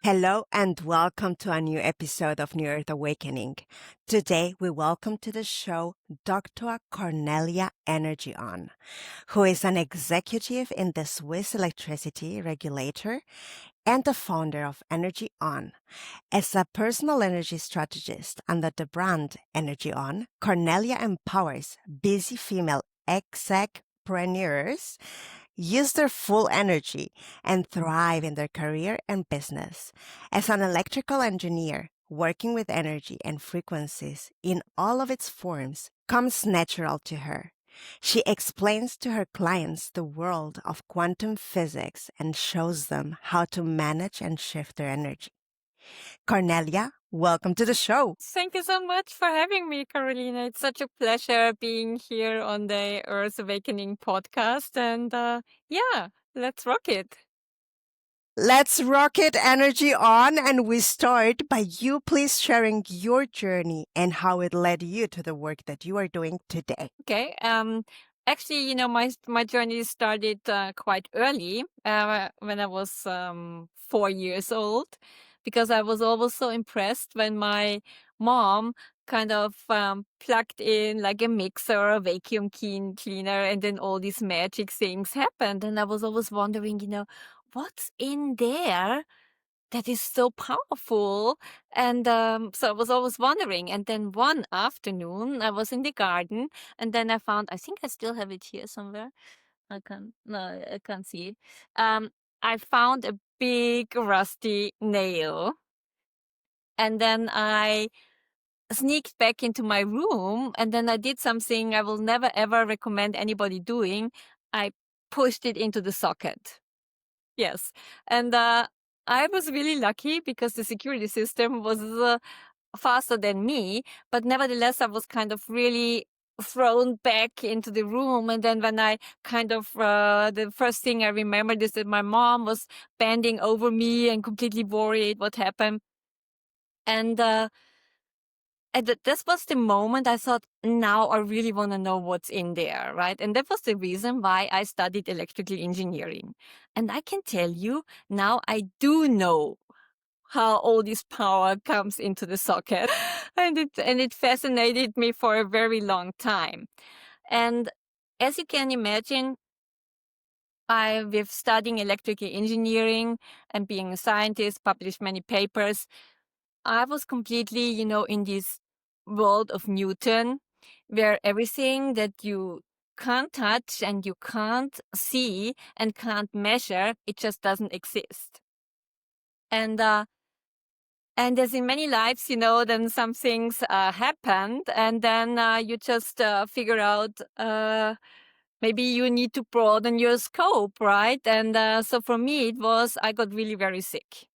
Hello and welcome to a new episode of New Earth Awakening. Today we welcome to the show Dr. Cornelia Energy-On, who is an executive in the Swiss electricity regulator and the founder of Energy-On. As a personal energy strategist under the brand Energy-On, Cornelia empowers busy female execpreneurs use their full energy and thrive in their career and business. As an electrical engineer, working with energy and frequencies in all of its forms comes natural to her. She explains to her clients the world of quantum physics and shows them how to manage and shift their energy. Cornelia, welcome to the show. Thank you so much for having me, Carolina. It's such a pleasure being here on the Earth Awakening podcast. And yeah, let's rock it. Let's rocket energy on, and we start by you please sharing your journey and how it led you to the work that you are doing today. Okay. Actually, my journey started quite early when I was 4 years old, because I was always so impressed when my mom kind of plugged in like a mixer, a vacuum cleaner, and then all these magic things happened. And I was always wondering, what's in there that is so powerful? And so I was always wondering. And then one afternoon, I was in the garden, and then I found, I think I still have it here somewhere. I can't see it. I found a big rusty nail. And then I sneaked back into my room, and then I did something I will never ever recommend anybody doing. I pushed it into the socket. Yes. And I was really lucky because the security system was faster than me, but nevertheless, I was kind of really thrown back into the room. And then when I kind of, the first thing I remembered is that my mom was bending over me and completely worried what happened. And this was the moment I thought, now I really want to know what's in there, right? And that was the reason why I studied electrical engineering. And I can tell you, now I do know how all this power comes into the socket. and it fascinated me for a very long time. And as you can imagine, with studying electrical engineering and being a scientist, published many papers, I was completely, in this world of Newton, where everything that you can't touch and you can't see and can't measure, it just doesn't exist. And as in many lives, then some things happened, and then you just figure out maybe you need to broaden your scope, right? And so for me, it was, I got really very sick.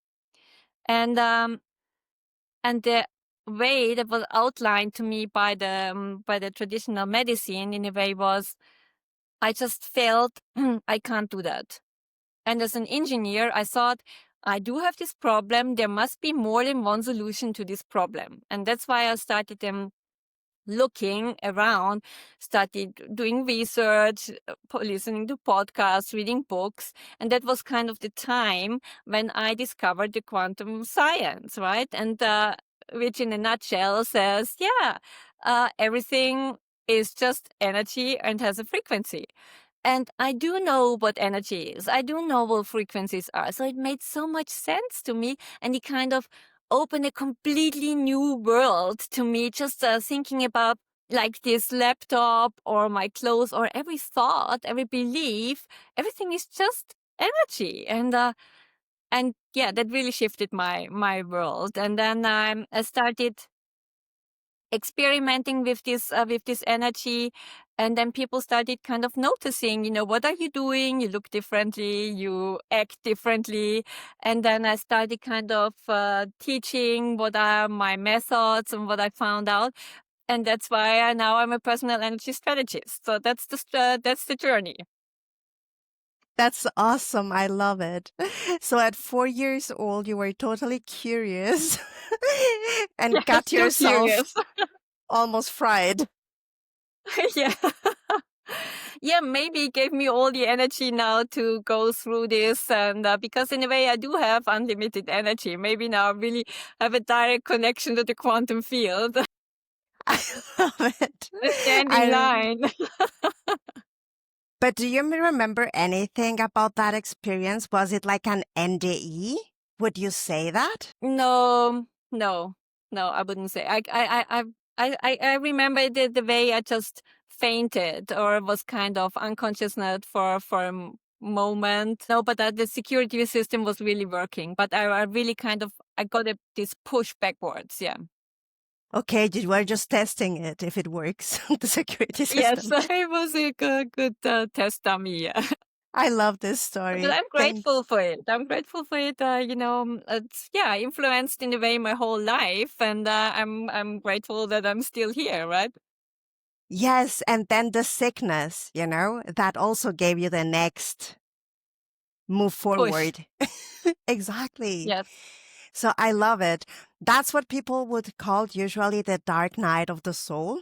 And the way that was outlined to me by the traditional medicine in a way was, I just felt I can't do that. And as an engineer, I thought, I do have this problem. There must be more than one solution to this problem. And that's why I started looking around, started doing research, listening to podcasts, reading books. And that was kind of the time when I discovered the quantum science, right? And which in a nutshell says, everything is just energy and has a frequency. And I do know what energy is. I do know what frequencies are. So it made so much sense to me. And it kind of opened a completely new world to me, just thinking about like this laptop or my clothes or every thought, every belief, everything is just energy. And yeah, that really shifted my world. And then I started experimenting with this energy, and then people started kind of noticing, what are you doing? You look differently, you act differently. And then I started kind of teaching what are my methods and what I found out. And that's why I'm a personal energy strategist. So that's the journey. That's awesome. I love it. So at 4 years old, you were totally curious and Yeah, got still yourself curious. almost fried. Yeah. yeah, maybe it gave me all the energy now to go through this. And because in a way I do have unlimited energy, maybe now I really have a direct connection to the quantum field. I love it. Stand in I line. But do you remember anything about that experience? Was it like an NDE? Would you say that? No, no, no, I wouldn't say. I remember the way I just fainted or was kind of unconsciousness for a moment. No, but the security system was really working. But I really kind of I got this push backwards. Yeah. Okay, you were just testing it if it works, the security Yes, system. it was a good test dummy. Yeah. I love this But story. I'm grateful Thanks. for it. I'm grateful for it. It's yeah, influenced in a way my whole life, and I'm grateful that I'm still here. Right? Yes, and then the sickness, that also gave you the next move Push. forward. Exactly. Yes. So I love it. That's what people would call usually the dark night of the soul.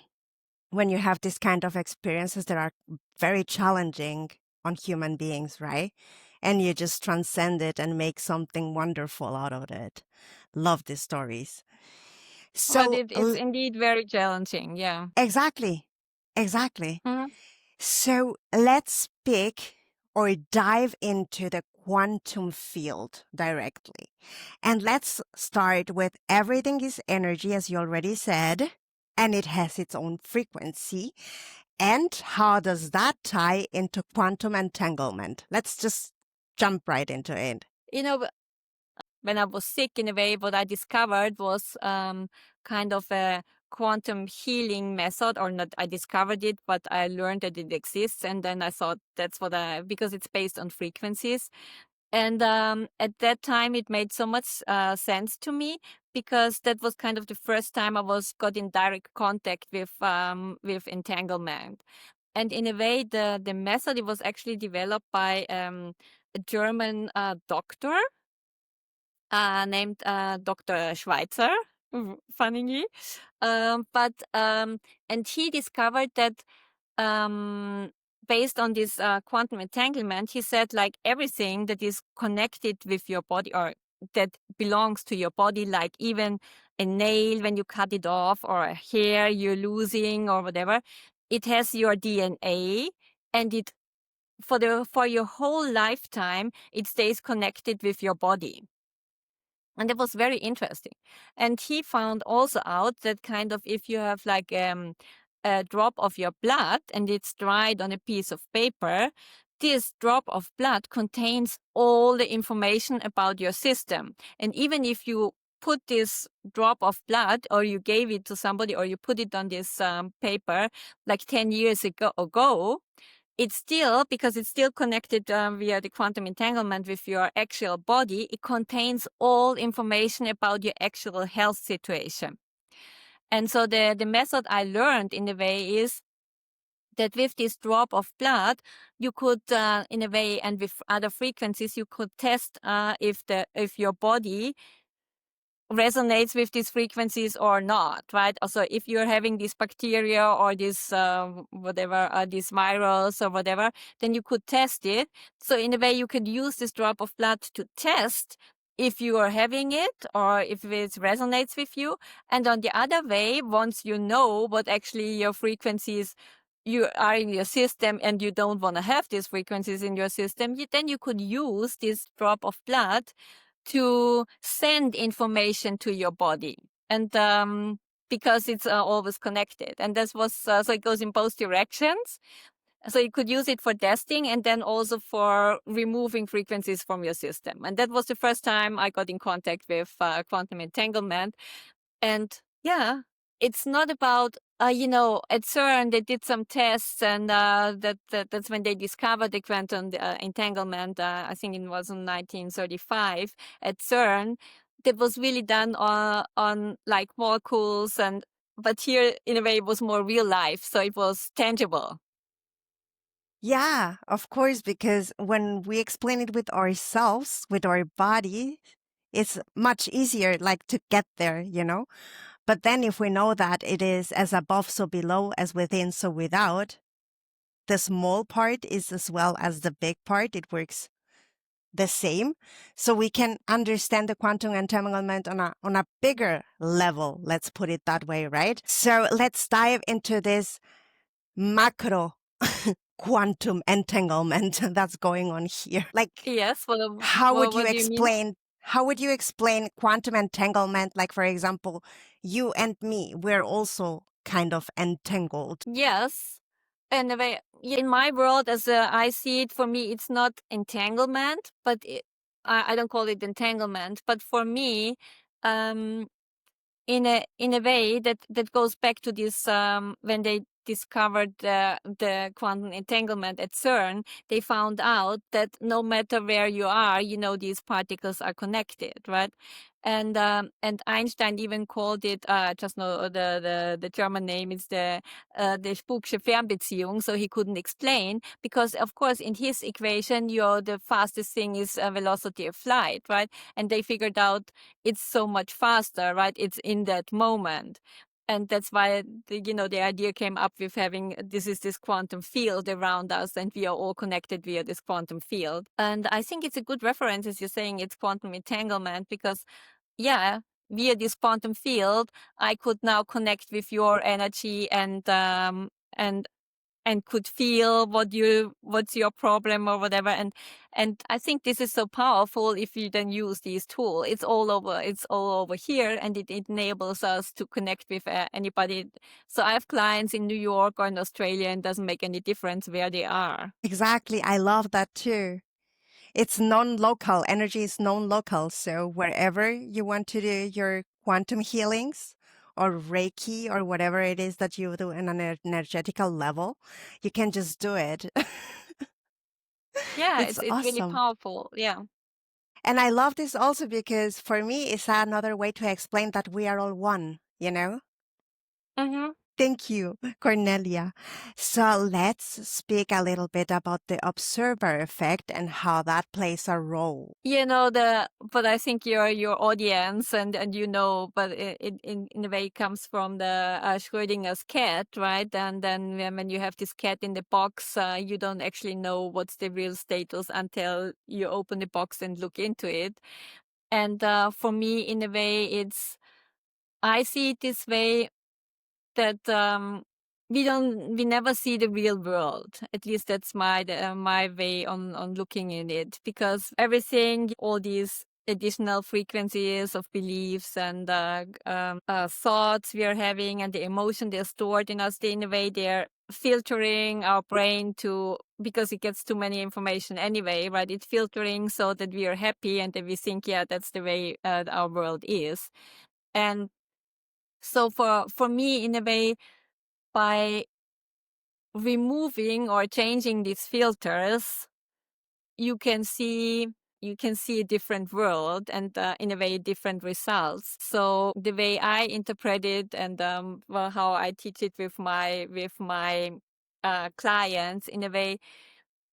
When you have this kind of experiences that are very challenging on human beings, right? And you just transcend it and make something wonderful out of it. Love these stories. But So, it's indeed very challenging. Yeah. exactly, exactly. Mhm. So let's pick or dive into the quantum field directly. And let's start with everything is energy, as you already said, and it has its own frequency. And how does that tie into quantum entanglement? Let's just jump right into it. You know, when I was sick, in a way, what I discovered was kind of a quantum healing method, or not. I discovered it, but I learned that it exists, and then I thought that's what because it's based on frequencies. And at that time, it made so much sense to me because that was kind of the first time I got in direct contact with entanglement. And in a way, the method, it was actually developed by a German doctor named Dr. Schweitzer, funnily. And he discovered that um, based on this quantum entanglement, he said like everything that is connected with your body or that belongs to your body, like even a nail when you cut it off or a hair you're losing or whatever, it has your DNA, and it for your whole lifetime it stays connected with your body. And it was very interesting. And he found also out that kind of if you have like a drop of your blood and it's dried on a piece of paper, this drop of blood contains all the information about your system. And even if you put this drop of blood or you gave it to somebody or you put it on this paper like 10 years ago, it's still, because it's still connected via the quantum entanglement with your actual body, it contains all information about your actual health situation. And so the method I learned in a way is that with this drop of blood, you could, in a way, and with other frequencies, you could test if your body resonates with these frequencies or not, right? Also, if you're having this bacteria or this whatever, these virals or whatever, then you could test it. So in a way, you could use this drop of blood to test if you are having it or if it resonates with you. And on the other way, once you know what actually your frequencies you are in your system and you don't want to have these frequencies in your system, then you could use this drop of blood to send information to your body. And because it's always connected. And this was, so it goes in both directions. So you could use it for testing and then also for removing frequencies from your system. And that was the first time I got in contact with quantum entanglement. And yeah, it's not about, at CERN, they did some tests and that's when they discovered the quantum entanglement. I think it was in 1935 at CERN. That was really done on like molecules but here in a way it was more real life. So it was tangible. Yeah, of course, because when we explain it with ourselves, with our body, it's much easier like to get there. But then if we know that it is as above, so below, as within, so without, the small part is as well as the big part. It works the same. So we can understand the quantum entanglement on a bigger level. Let's put it that way, right? So let's dive into this macro quantum entanglement that's going on here. Like, Yes. how would you What do you mean? explain quantum entanglement? Like, for example, you and me, we're also kind of entangled. Yes. And the way, yeah, in my world, as I see it, for me, it's not entanglement, but I don't call it entanglement. But for me, um, in a way that goes back to this, when they discovered the quantum entanglement at CERN, they found out that no matter where you are, these particles are connected, right? And Einstein even called it, just know the German name is the Spucksche Fernbeziehung, so he couldn't explain, because of course in his equation the fastest thing is velocity of light, right? And they figured out it's so much faster, right? It's in that moment. And that's why the idea came up with having this quantum field around us, and we are all connected via this quantum field. And I think it's a good reference, as you're saying, it's quantum entanglement, because yeah, via this quantum field, I could now connect with your energy and and could feel what's your problem or whatever. And I think this is so powerful if you then use these tools. It's all over here, and it enables us to connect with anybody. So I have clients in New York or in Australia, and it doesn't make any difference where they are. Exactly. I love that too. It's non-local. Energy is non-local. So wherever you want to do your quantum healings or Reiki or whatever it is that you do on an energetical level, you can just do it. Yeah, It's it's really awesome. powerful. Yeah. And I love this also because for me, it's another way to explain that we are all one, you know? Mm-hmm. Thank you, Cornelia. So let's speak a little bit about the observer effect and how that plays a role. But I think your audience and but it in a way comes from the Schrödinger's cat, right? And then when you have this cat in the box, you don't actually know what's the real status until you open the box and look into it. And for me, in a way, I see it this way, that we never see the real world. At least that's my way on looking in it, because everything, all these additional frequencies of beliefs and thoughts we are having, and the emotion they're stored in us, in a way they're filtering our brain to, because it gets too many information anyway, right? It's filtering so that we are happy and that we think, yeah, that's the way our world is. And so for me, in a way, by removing or changing these filters, you can see a different world, and in a way different results. So the way I interpret it, and how I teach it with my clients, in a way,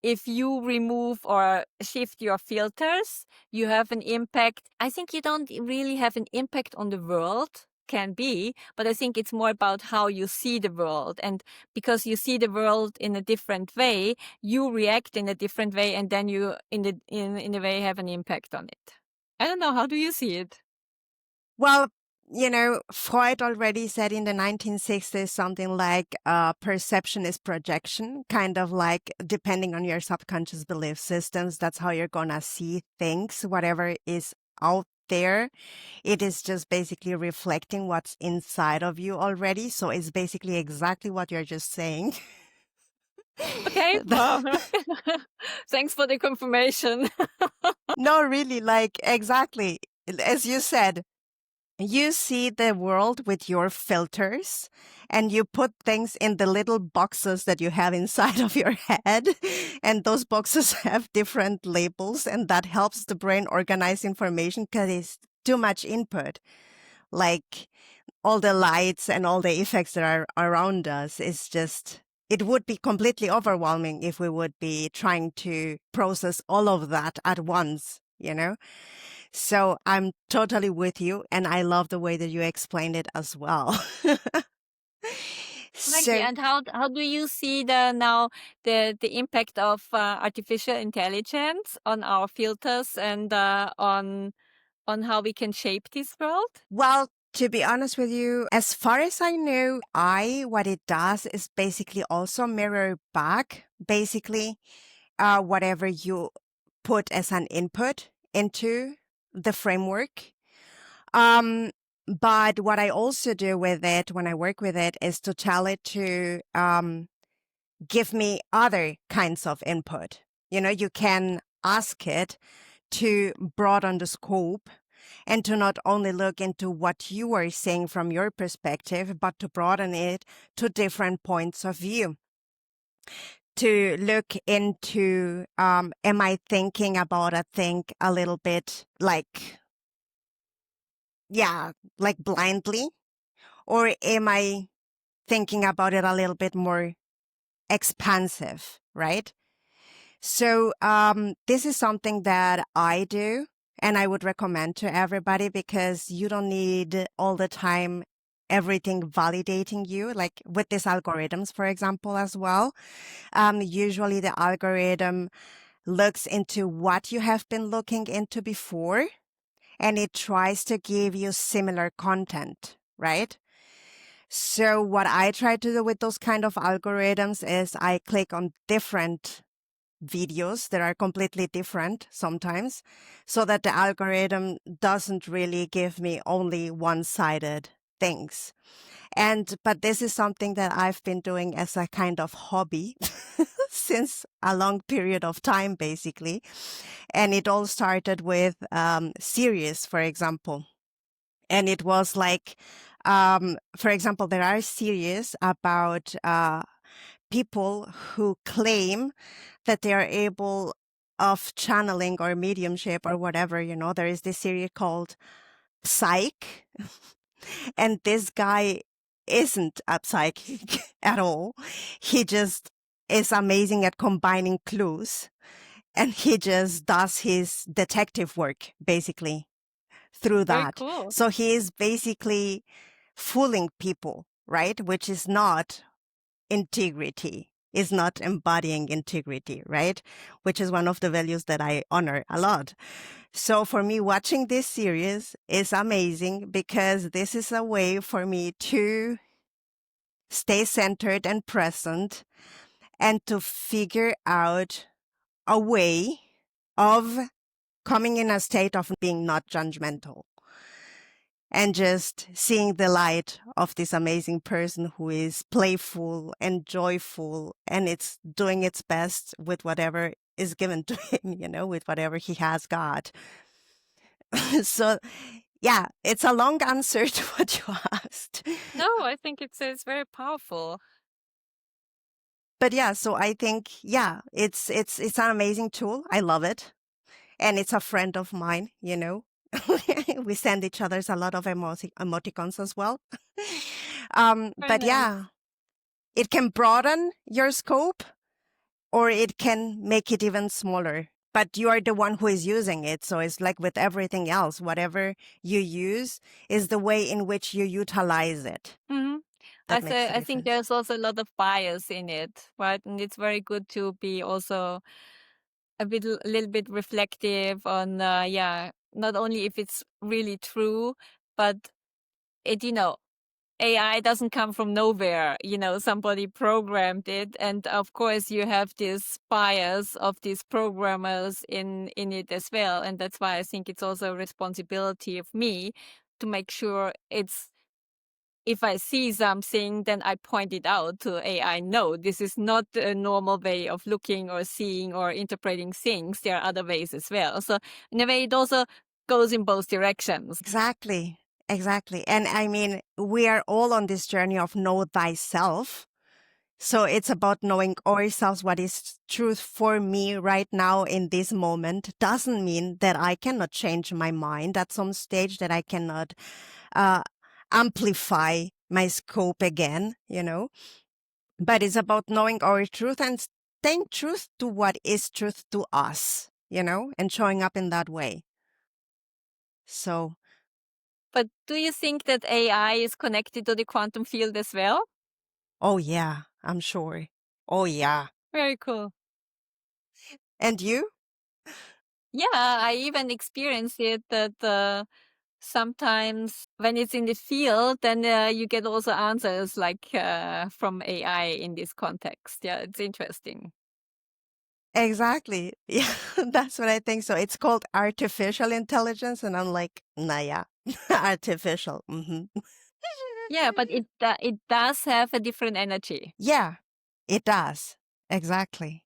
if you remove or shift your filters, you have an impact. I think you don't really have an impact on the world, can be, but I think it's more about how you see the world. And because you see the world in a different way, you react in a different way, and then you, in a way, have an impact on it. I don't know. How do you see it? Well, Freud already said in the 1960s something like perception is projection, kind of like depending on your subconscious belief systems, that's how you're going to see things. Whatever is out there, it is just basically reflecting what's inside of you already. So it's basically exactly what you're just saying. Okay. Wow. Thanks for the confirmation. No, really, like exactly. As you said, you see the world with your filters and you put things in the little boxes that you have inside of your head. And those boxes have different labels, and that helps the brain organize information because it's too much input. Like all the lights and all the effects that are around us is just, it would be completely overwhelming if we would be trying to process all of that at once. So I'm totally with you, and I love the way that you explained it as well. Thank you. So, And how do you see the impact of artificial intelligence on our filters and on how we can shape this world? well, to be honest with you, as far as I know, what it does is basically also mirror back, basically, whatever you put as an input into the framework. Um, but what I also do with it when I work with it is to tell it to give me other kinds of input. You can ask it to broaden the scope and to not only look into what you are saying from your perspective, but to broaden it to different points of view. To look into, am I thinking about a thing a little bit like blindly? Or am I thinking about it a little bit more expansive, right? So this is something that I do and I would recommend to everybody because you don't need all the time everything validating you, like with these algorithms, for example, as well. Usually the algorithm looks into what you have been looking into before and it tries to give you similar content, right? So what I try to do with those kind of algorithms is I click on different videos that are completely different sometimes so that the algorithm doesn't really give me only one-sided things. But this is something that I've been doing as a kind of hobby since a long period of time, basically. And it all started with series, for example. And it was like, for example, there are series about people who claim that they are able of channeling or mediumship or whatever. There is this series called Psych, and this guy isn't a psychic at all. He just is amazing at combining clues, and he just does his detective work basically through Very that. cool. So he is basically fooling people, right? Which is not integrity, is not embodying integrity, right? Which is one of the values that I honor a lot. So for me, watching this series is amazing because this is a way for me to stay centered and present and to figure out a way of coming in a state of being not judgmental and just seeing the light of this amazing person who is playful and joyful and it's doing its best with whatever is given to him, with whatever he has got. So, yeah, it's a long answer to what you asked. No, I think it's very powerful. But yeah, so I think, yeah, it's an amazing tool. I love it. And it's a friend of mine, We send each other's a lot of emoticons as well. Very But nice. yeah, it can broaden your scope or it can make it even smaller. But you are the one who is using it. So it's like with everything else, whatever you use is the way in which you utilize it. Hmm. That makes the I think difference. there's also a lot of bias in it, right? And it's very good to be also a little bit reflective on, not only if it's really true, but it, AI doesn't come from nowhere. Somebody programmed it. And of course, you have this bias of these programmers in it as well. And that's why I think it's also a responsibility of me to make sure if I see something, then I point it out to AI. No, this is not a normal way of looking or seeing or interpreting things. There are other ways as well. So in a way, it also goes in both directions. Exactly. Exactly. And I mean, we are all on this journey of know thyself. So it's about knowing ourselves what is truth for me right now in this moment. Doesn't mean that I cannot change my mind at some stage, that I cannot uh, amplify my scope again, But it's about knowing our truth and staying truth to what is truth to us, and showing up in that way. So But do you think that AI is connected to the quantum field as well? Oh, yeah, I'm sure. Oh, yeah. Very cool. And you? Yeah, I even experienced it that sometimes when it's in the field, then you get also answers like from AI in this context. Yeah, it's interesting. Exactly. Yeah, that's what I think. So it's called artificial intelligence. And I'm like, nah, yeah, artificial. Yeah, but it does have a different energy. Yeah, it does. Exactly.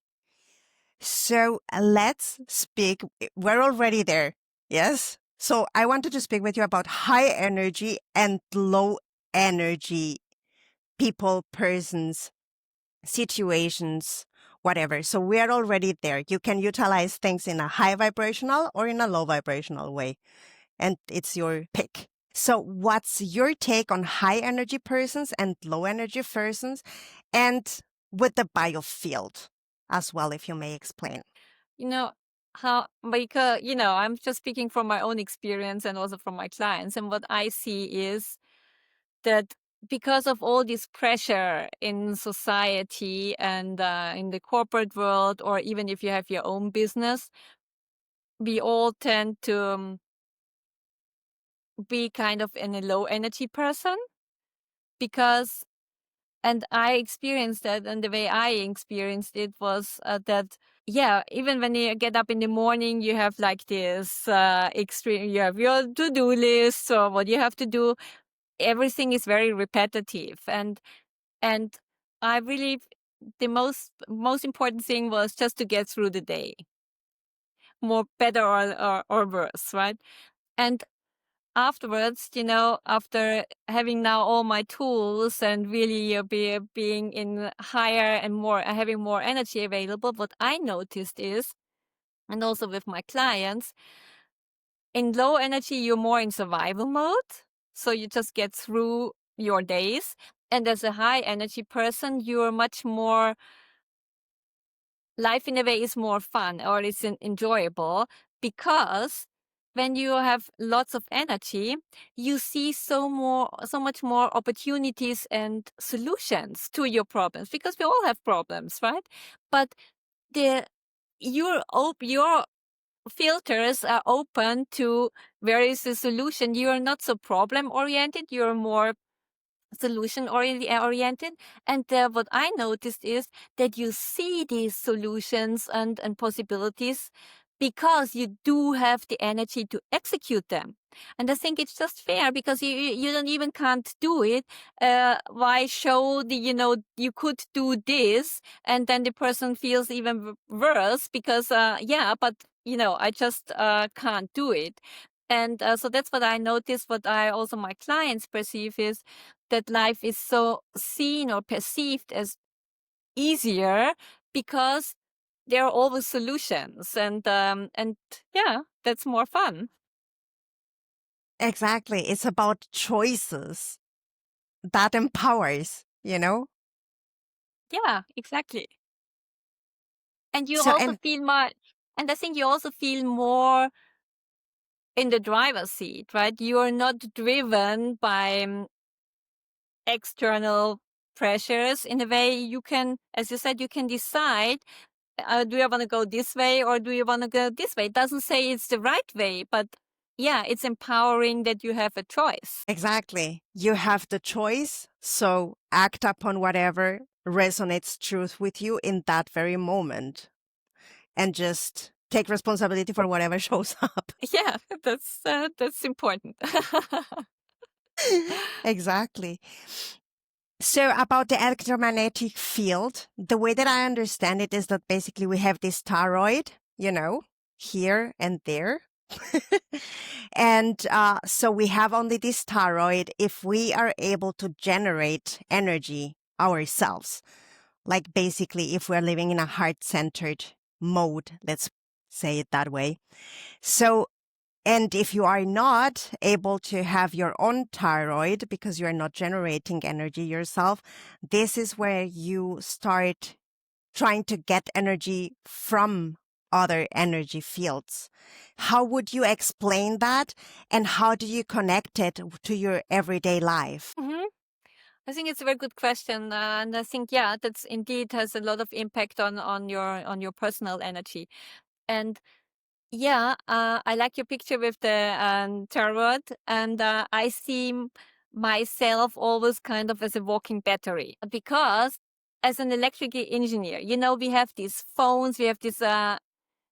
So let's speak. We're already there. Yes. So I wanted to speak with you about high energy and low energy people, persons, situations, whatever. So we are already there. You can utilize things in a high vibrational or in a low vibrational way, and it's your pick. So what's your take on high energy persons and low energy persons, and with the biofield as well, if you may explain? You know, how, because, I'm just speaking from my own experience and also from my clients. And what I see is that because of all this pressure in society and in the corporate world, or even if you have your own business, we all tend to be kind of in a low energy person because, and I experienced that, and the way I experienced it was that, yeah, even when you get up in the morning, you have like this extreme, you have your to-do list or what you have to do. Everything is very repetitive, and I really, the most important thing was just to get through the day, more better or worse, right? And afterwards, after having now all my tools and really being in higher and more, having more energy available, what I noticed is, and also with my clients, in low energy, you're more in survival mode. So you just get through your days. And as a high energy person, you're much more, life in a way is more fun, or it's enjoyable, because when you have lots of energy, you see so much more opportunities and solutions to your problems, because we all have problems, right? But the your filters are open to where is the solution. You are not so problem oriented, you're more solution oriented. And what I noticed is that you see these solutions and possibilities because you do have the energy to execute them. And I think it's just fair, because you don't even can't do it. Why show you could do this, and then the person feels even worse because yeah, but I just can't do it. And so that's what I noticed. What I also my clients perceive is that life is so seen or perceived as easier because there are always solutions, and yeah, that's more fun. Exactly. It's about choices that empowers, you know? Yeah, exactly. And you So, also and feel more, and I think you also feel more in the driver's seat, right? You are not driven by external pressures. In a way, you can, as you said, you can decide, do you want to go this way or do you want to go this way? It doesn't say it's the right way, but yeah, it's empowering that you have a choice. exactly. You have the choice. So act upon whatever resonates truth with you in that very moment, and just take responsibility for whatever shows up. Yeah, that's important. Exactly. So, about the electromagnetic field, the way that I understand it is that basically we have this toroid, here and there. And so we have only this toroid if we are able to generate energy ourselves. Like basically, if we're living in a heart centered mode, let's say it that way. So, and if you are not able to have your own thyroid because you're not generating energy yourself, this is where you start trying to get energy from other energy fields. How would you explain that? And how do you connect it to your everyday life? Mhm. I think it's a very good question, and I think that's indeed has a lot of impact on your personal energy. And I like your picture with the tarot, and I see myself always kind of as a walking battery, because as an electrical engineer, we have these phones, we have these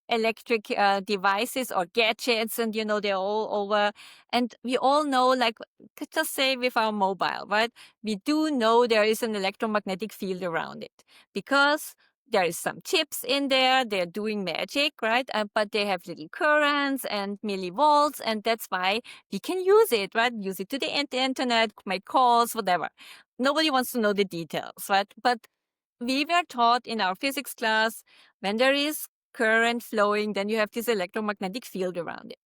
electric devices or gadgets, and they're all over, and we all know, like, just say with our mobile, right? We do know there is an electromagnetic field around it, because there is some chips in there, they're doing magic, right? But they have little currents and millivolts, and that's why we can use it, right? Use it to the internet, make calls, whatever. Nobody wants to know the details, right? But we were taught in our physics class, when there is current flowing, then you have this electromagnetic field around it.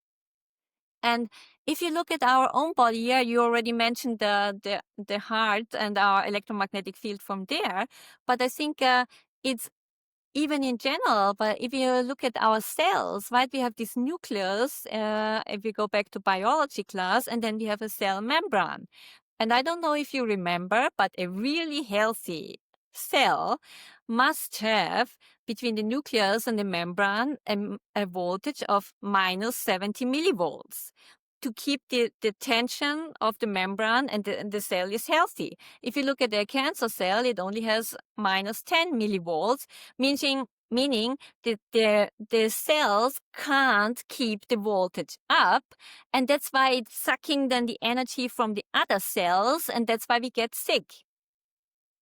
And if you look at our own body, you already mentioned the heart and our electromagnetic field from there. But I think it's even in general, but if you look at our cells, right, we have this nucleus, if we go back to biology class, and then we have a cell membrane. And I don't know if you remember, but a really healthy cell must have, between the nucleus and the membrane, a voltage of minus 70 millivolts to keep the tension of the membrane, and the cell is healthy. If you look at a cancer cell, it only has minus 10 millivolts, meaning that the cells can't keep the voltage up, and that's why it's sucking then the energy from the other cells, and that's why we get sick.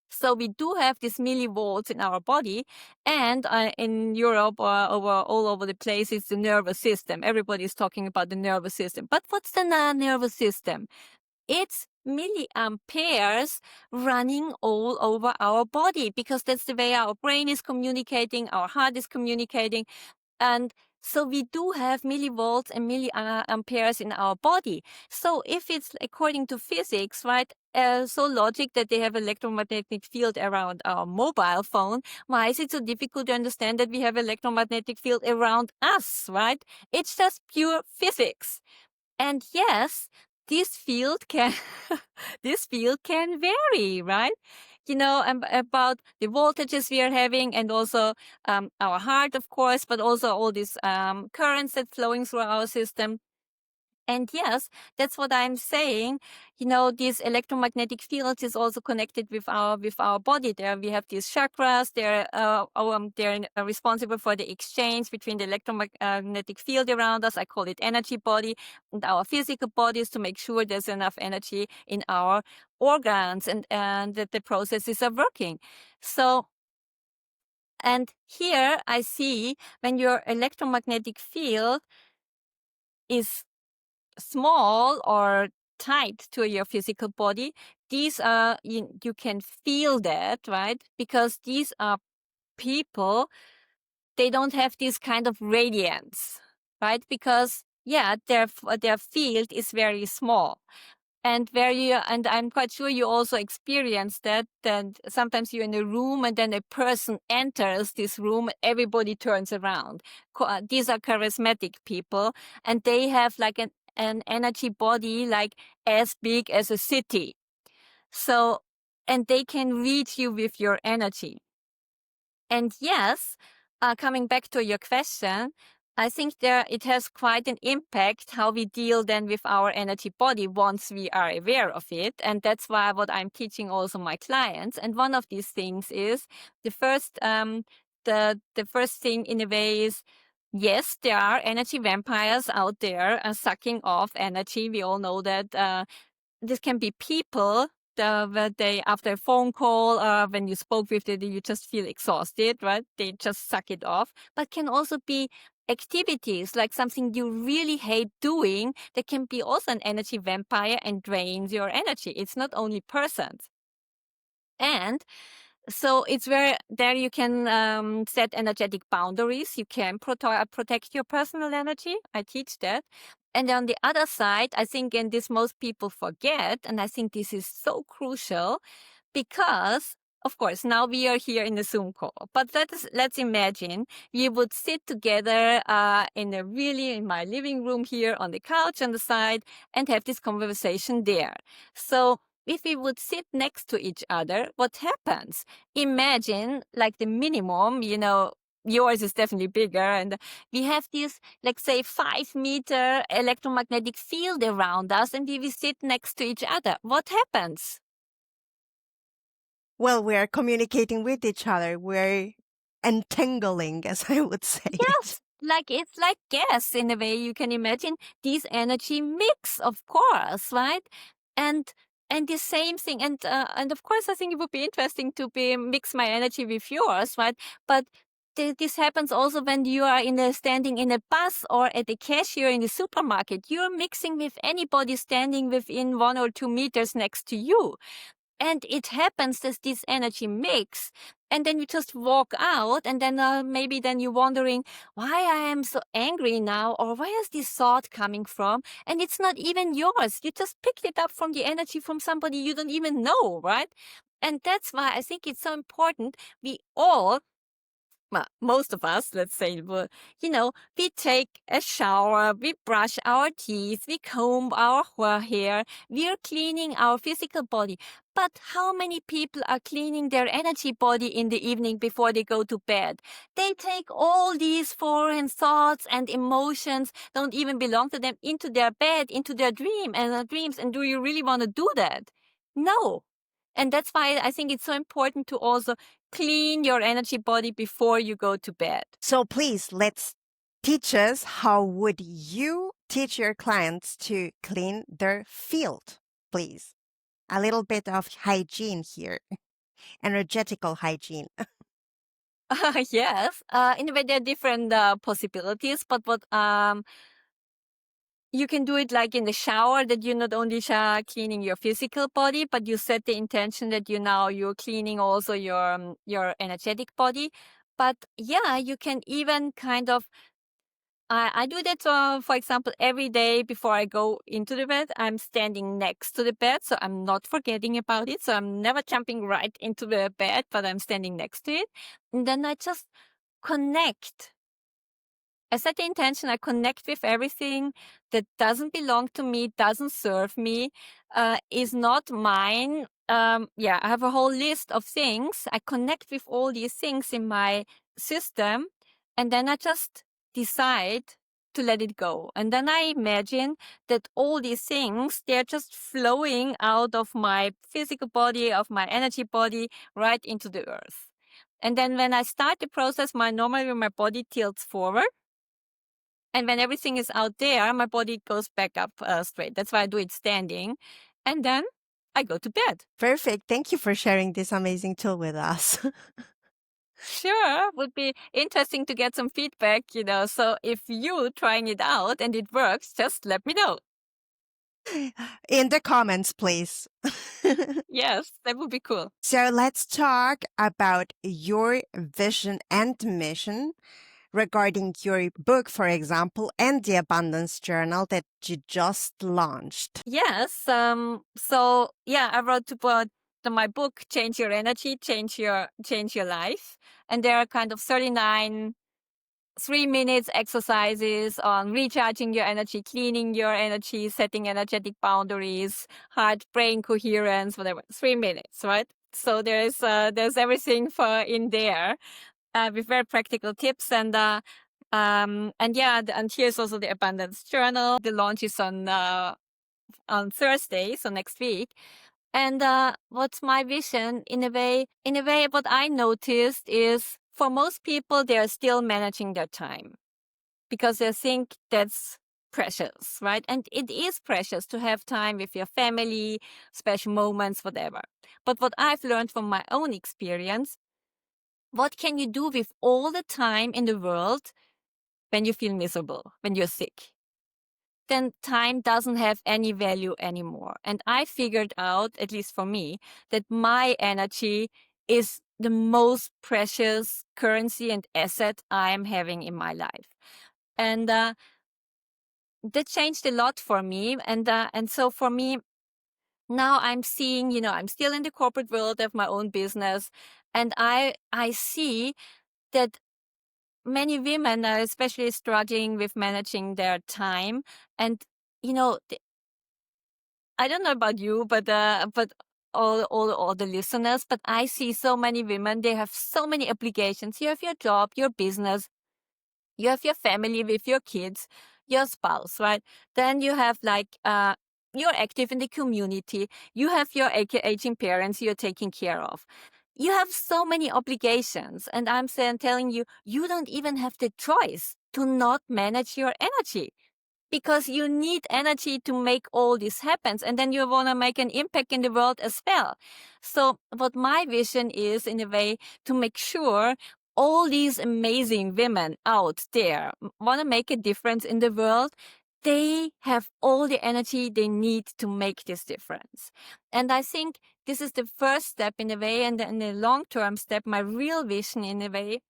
So we do have these millivolts in our body, and in Europe or all over the place, it's the nervous system. Everybody's talking about the nervous system. But what's the nervous system? It's milliamperes running all over our body, because that's the way our brain is communicating, our heart is communicating. And so we do have millivolts and milliamperes in our body. So if it's according to physics, right, so logic that they have electromagnetic field around our mobile phone, why is it so difficult to understand that we have electromagnetic field around us, right? It's just pure physics. And yes, this field can this field can vary, right? About the voltages we are having, and also our heart, of course, but also all these currents that flowing through our system. And yes, that's what I'm saying. These electromagnetic fields is also connected with our body. There we have these chakras. They're responsible for the exchange between the electromagnetic field around us. I call it energy body, and our physical bodies, to make sure there's enough energy in our organs, and that the processes are working. So, and here I see, when your electromagnetic field is small or tight to your physical body, these are, you can feel that, right? Because these are people, they don't have this kind of radiance, right? Because their field is very small. And I'm quite sure you also experience that sometimes you're in a room, and then a person enters this room, everybody turns around. These are charismatic people, and they have like an energy body like as big as a city. So, and they can reach you with your energy. And yes, coming back to your question, I think it has quite an impact how we deal then with our energy body once we are aware of it. And that's why what I'm teaching also my clients. And one of these things is the first thing in a way is, yes, there are energy vampires out there sucking off energy. We all know that this can be people where they, after a phone call, when you spoke with them, you just feel exhausted, right? They just suck it off. But can also be activities, like something you really hate doing, that can be also an energy vampire and drains your energy. It's not only persons. And so it's where there you can set energetic boundaries. You can protect your personal energy. I teach that. And on the other side, I think, and this most people forget, and I think this is so crucial, because, of course, now we are here in the Zoom call. But let's imagine we would sit together in my living room here on the couch on the side, and have this conversation there. So if we would sit next to each other, what happens? Imagine like the minimum, yours is definitely bigger, and we have this, like say, 5-meter electromagnetic field around us, and we sit next to each other. What happens? Well, we're communicating with each other. We're entangling, as I would say it. Yes, like it's like gas in a way. You can imagine these energy mix, of course, right? And the same thing, and of course, I think it would be interesting to be mix my energy with yours, right? But this happens also when you are standing in a bus or at the cashier in the supermarket. You're mixing with anybody standing within 1 or 2 meters next to you. And it happens as this energy mix. And then you just walk out, and then maybe then you're wondering why I am so angry now, or where is this thought coming from? And it's not even yours. You just picked it up from the energy from somebody you don't even know, right? And that's why I think it's so important. We all, well, most of us, let's say, we take a shower, we brush our teeth, we comb our hair, we're cleaning our physical body. But how many people are cleaning their energy body in the evening before they go to bed? They take all these foreign thoughts and emotions, don't even belong to them, into their bed, into their dreams. And do you really want to do that? No. And that's why I think it's so important to also clean your energy body before you go to bed. So please, let's teach us, how would you teach your clients to clean their field, please? A little bit of hygiene here, energetical hygiene. Yes. In a way, there are different possibilities, but what you can do it like in the shower, that you're not only cleaning your physical body, but you set the intention that you're cleaning also your energetic body. But yeah, you can even kind of I do that, for example, every day before I go into the bed. I'm standing next to the bed, so I'm not forgetting about it. So I'm never jumping right into the bed, but I'm standing next to it. And then I just connect. I set the intention, I connect with everything that doesn't belong to me, doesn't serve me, is not mine. I have a whole list of things. I connect with all these things in my system, and then I just decide to let it go. And then I imagine that all these things, they're just flowing out of my physical body, of my energy body, right into the earth. And then when I start the process, normally my body tilts forward. And when everything is out there, my body goes back up straight. That's why I do it standing. And then I go to bed. Perfect. Thank you for sharing this amazing tool with us. Sure, would be interesting to get some feedback, So if you trying it out and it works, just let me know. In the comments, please. Yes, that would be cool. So let's talk about your vision and mission regarding your book, for example, and the Abundance Journal that you just launched. Yes. I wrote about my book, Change Your Energy, Change Your Life. And there are kind of 39 3 minutes exercises on recharging your energy, cleaning your energy, setting energetic boundaries, heart brain coherence, whatever. 3 minutes, right? So there's everything for in there with very practical tips, and here's also the Abundance Journal. The launch is on Thursday, so next week. And what's my vision? In a way, what I noticed is, for most people, they're still managing their time because they think that's precious, right? And it is precious to have time with your family, special moments, whatever. But what I've learned from my own experience, what can you do with all the time in the world when you feel miserable, when you're sick? Then time doesn't have any value anymore. And I figured out, at least for me, that my energy is the most precious currency and asset I am having in my life. And that changed a lot for me. And so for me, now I'm seeing, I'm still in the corporate world of my own business. And I see that many women are especially struggling with managing their time. And, I don't know about you, but all the listeners, but I see so many women. They have so many obligations. You have your job, your business, you have your family with your kids, your spouse, right? Then you have like you're active in the community. You have your aging parents you're taking care of. You have so many obligations, and I'm saying, telling you, you don't even have the choice to not manage your energy because you need energy to make all this happen, and then you want to make an impact in the world as well. So what my vision is, in a way, to make sure all these amazing women out there want to make a difference in the world, they have all the energy they need to make this difference. And I think this is the first step, in a way, and then the long-term step, my real vision, in a way.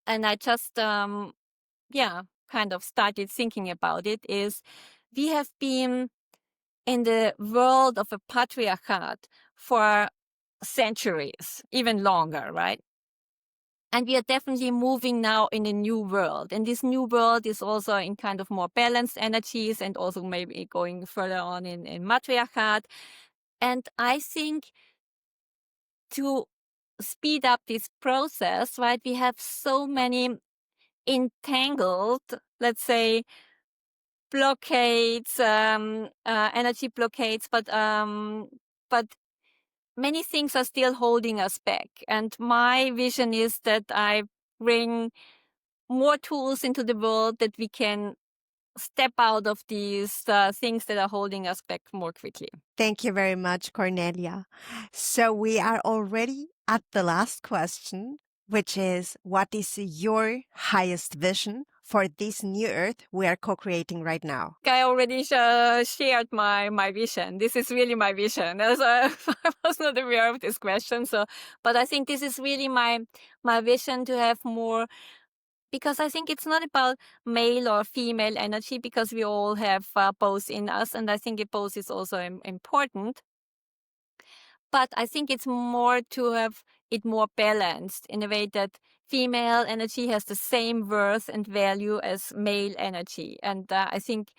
And I just yeah, kind of started thinking about it, is we have been in the world of a patriarchat for centuries, even longer, right? And we are definitely moving now in a new world. And this new world is also in kind of more balanced energies, and also maybe going further on in matriarchat. And I think to speed up this process, right, we have so many entangled, let's say, blockades, energy blockades, but many things are still holding us back. And my vision is that I bring more tools into the world that we can step out of these things that are holding us back more quickly. Thank you very much, Cornelia. So we are already at the last question, which is, what is your highest vision for this new earth we are co-creating right now? I already shared my vision. This is really my vision. As I was not aware of this question, but I think this is really my vision, to have more, because I think it's not about male or female energy, because we all have both in us, and I think both is also important. But I think it's more to have it more balanced, in a way that female energy has the same worth and value as male energy. And I think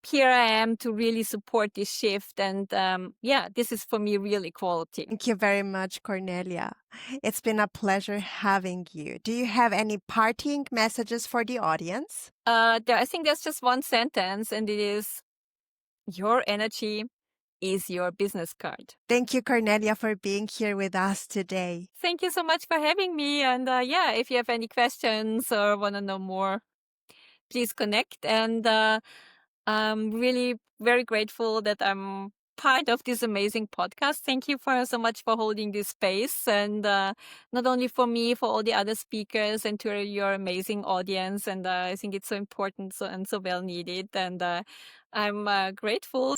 here I am to really support this shift. And yeah, this is for me real equality. Thank you very much, Cornelia. It's been a pleasure having you. Do you have any parting messages for the audience? I think there's just one sentence, and it is, your energy is your business card. Thank you, Cornelia, for being here with us today. Thank you so much for having me. And yeah, if you have any questions or want to know more, please connect. And I'm really very grateful that I'm part of this amazing podcast. Thank you for so much for holding this space, and not only for me, for all the other speakers, and to your amazing audience. And I think it's so important, and so well needed. And I'm grateful.